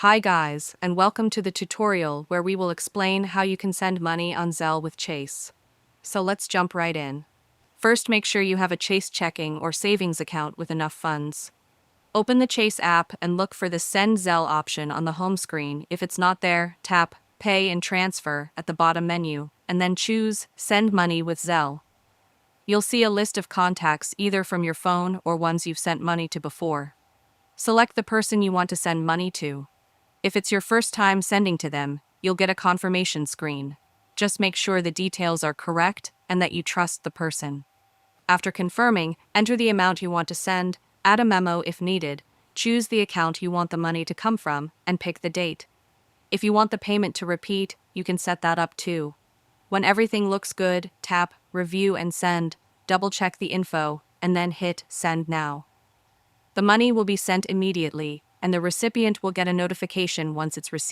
Hi guys, and welcome to the tutorial where we will explain how you can send money on Zelle with Chase. So let's jump right in. First, make sure you have a Chase checking or savings account with enough funds. Open the Chase app and look for the Send Zelle option on the home screen. If it's not there, tap Pay and Transfer at the bottom menu, and then choose Send Money with Zelle. You'll see a list of contacts either from your phone or ones you've sent money to before. Select the person you want to send money to. If it's your first time sending to them, you'll get a confirmation screen. Just make sure the details are correct and that you trust the person. After confirming, enter the amount you want to send, add a memo if needed, choose the account you want the money to come from, and pick the date. If you want the payment to repeat, you can set that up too. When everything looks good, tap Review and Send, double-check the info, and then hit Send Now. The money will be sent immediately, and the recipient will get a notification once it's received.